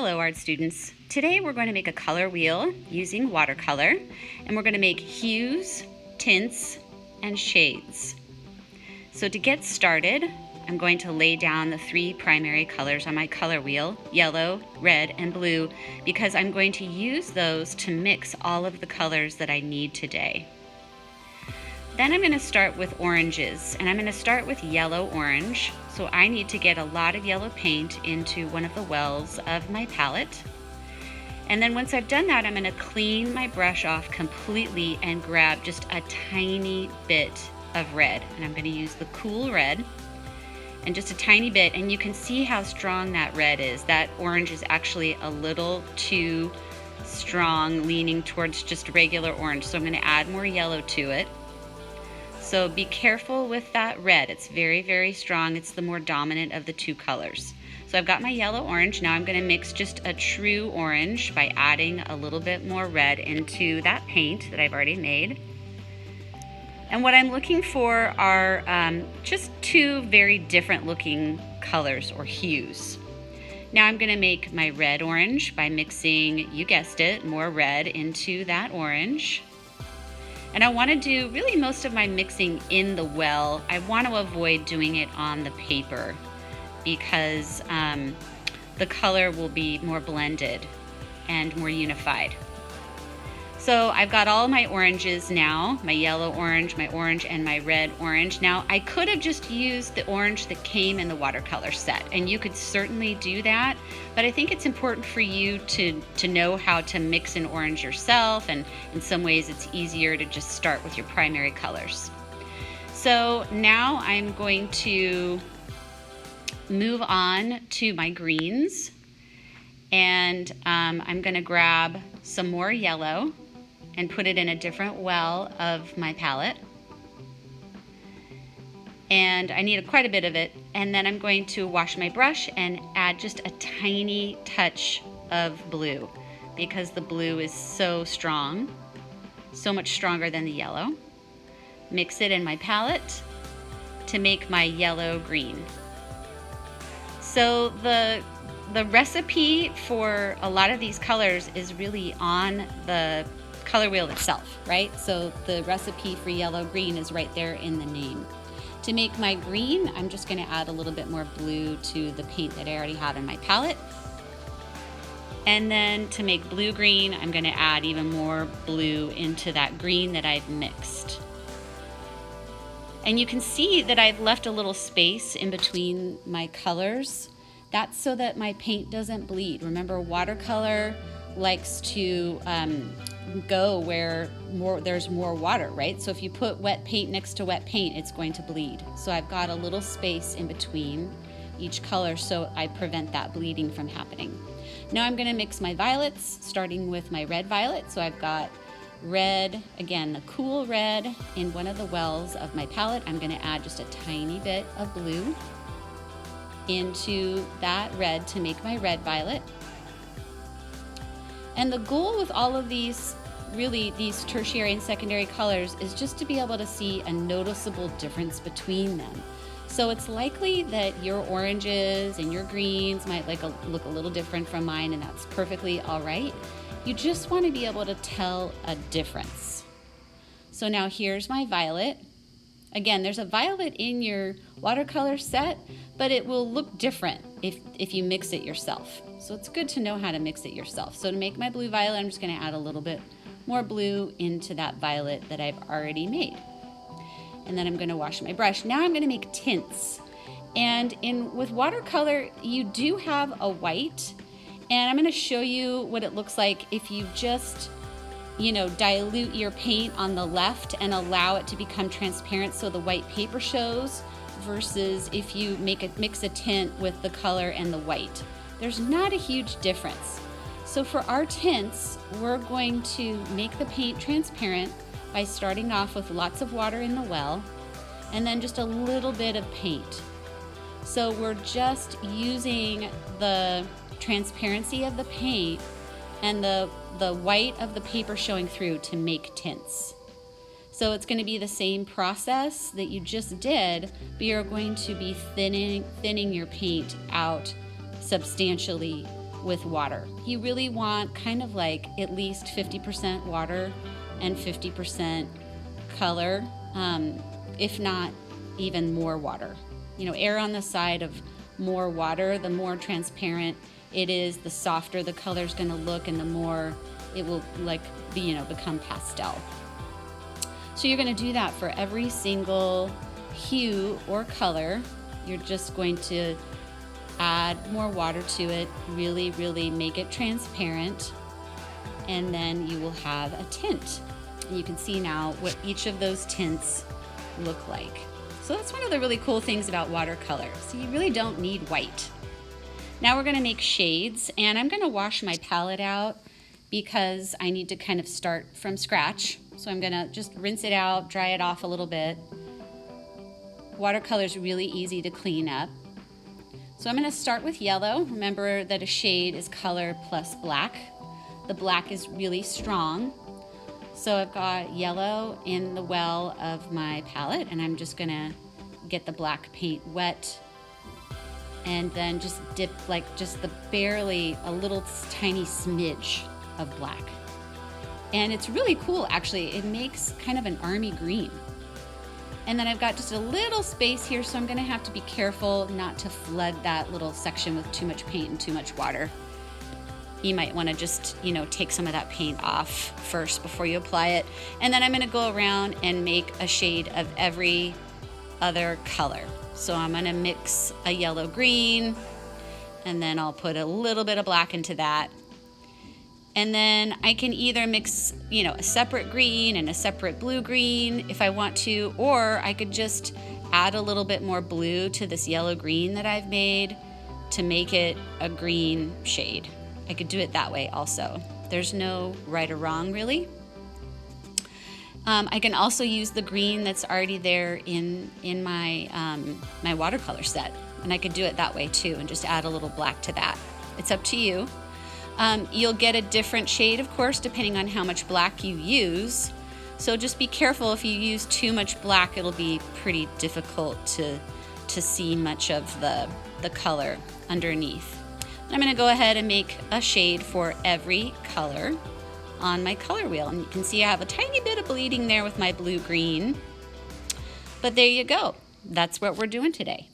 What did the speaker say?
Hello art students. Today we're going to make a color wheel using watercolor, and we're going to make hues, tints, and shades. So to get started, I'm going to lay down the three primary colors on my color wheel, yellow, red, and blue, because I'm going to use those to mix all of the colors that I need today. Then I'm going to start with oranges, and I'm going to start with yellow-orange. So I need to get a lot of yellow paint into one of the wells of my palette. And then once I've done that, I'm going to clean my brush off completely and grab just a tiny bit of red. And I'm going to use the cool red and just a tiny bit. And you can see how strong that red is. That orange is actually a little too strong, leaning towards just regular orange. So I'm going to add more yellow to it. So be careful with that red. It's very, very strong. It's the more dominant of the two colors. So I've got my yellow orange. Now I'm going to mix just a true orange by adding a little bit more red into that paint that I've already made. And what I'm looking for are just two very different looking colors or hues. Now I'm going to make my red orange by mixing, you guessed it, more red into that orange. And I want to do really most of my mixing in the well. I want to avoid doing it on the paper because the color will be more blended and more unified. So I've got all my oranges now, my yellow orange, and my red orange. Now I could have just used the orange that came in the watercolor set, and you could certainly do that, but I think it's important for you to know how to mix an orange yourself, and in some ways it's easier to just start with your primary colors. So now I'm going to move on to my greens, and I'm going to grab some more yellow and put it in a different well of my palette. And I need quite a bit of it. And then I'm going to wash my brush and add just a tiny touch of blue because the blue is so strong, so much stronger than the yellow. Mix it in my palette to make my yellow green. So the recipe for a lot of these colors is really on the color wheel itself, right? So the recipe for yellow green is right there in the name. To make my green, I'm just going to add a little bit more blue to the paint that I already have in my palette. And then to make blue green, I'm going to add even more blue into that green that I've mixed. And you can see that I've left a little space in between my colors. That's so that my paint doesn't bleed. Remember, watercolor likes to go where there's more water, right? So if you put wet paint next to wet paint, it's going to bleed. So I've got a little space in between each color so I prevent that bleeding from happening. Now I'm going to mix my violets, starting with my red violet. So I've got red, again, the cool red in one of the wells of my palette. I'm going to add just a tiny bit of blue into that red to make my red violet. And the goal with all of these, really these tertiary and secondary colors, is just to be able to see a noticeable difference between them. So it's likely that your oranges and your greens might look a little different from mine, and that's perfectly all right. You just want to be able to tell a difference. So now here's my violet. Again, there's a violet in your watercolor set, but it will look different if you mix it yourself. So it's good to know how to mix it yourself. So to make my blue violet, I'm just going to add a little bit more blue into that violet that I've already made. And then I'm going to wash my brush. Now I'm going to make tints. And with watercolor, you do have a white, and I'm going to show you what it looks like if you just dilute your paint on the left and allow it to become transparent so the white paper shows, versus if you mix a tint with the color and the white. There's not a huge difference. So for our tints, we're going to make the paint transparent by starting off with lots of water in the well and then just a little bit of paint. So we're just using the transparency of the paint and the white of the paper showing through to make tints. So it's going to be the same process that you just did, but you're going to be thinning your paint out substantially with water. You really want kind of like at least 50% water and 50% color, if not even more water. You know, err on the side of more water. The more transparent it is, the softer the color is going to look, and the more it will become pastel. So you're going to do that for every single hue or color. You're just going to add more water to it, really make it transparent, and then you will have a tint. And you can see now what each of those tints look like. So that's one of the really cool things about watercolor. So you really don't need white. Now we're going to make shades, and I'm going to wash my palette out because I need to kind of start from scratch. So I'm going to just rinse it out, dry it off a little bit. Watercolor is really easy to clean up. So I'm going to start with yellow. Remember that a shade is color plus black. The black is really strong. So I've got yellow in the well of my palette, and I'm just going to get the black paint wet and then just dip like just barely a little tiny smidge of black. And it's really cool, actually. It makes kind of an army green. And then I've got just a little space here, so I'm going to have to be careful not to flood that little section with too much paint and too much water. You might want to just, take some of that paint off first before you apply it. And then I'm going to go around and make a shade of every other color. So I'm going to mix a yellow green, and then I'll put a little bit of black into that. And then I can either mix, a separate green and a separate blue green if I want to, or I could just add a little bit more blue to this yellow green that I've made to make it a green shade. I could do it that way also. There's no right or wrong, really. I can also use the green that's already there in my my watercolor set, and I could do it that way too, and just add a little black to that. It's up to you. You'll get a different shade, of course, depending on how much black you use. So just be careful. If you use too much black, it'll be pretty difficult to see much of the color underneath. I'm going to go ahead and make a shade for every color on my color wheel. And you can see I have a tiny bit of bleeding there with my blue-green. But there you go. That's what we're doing today.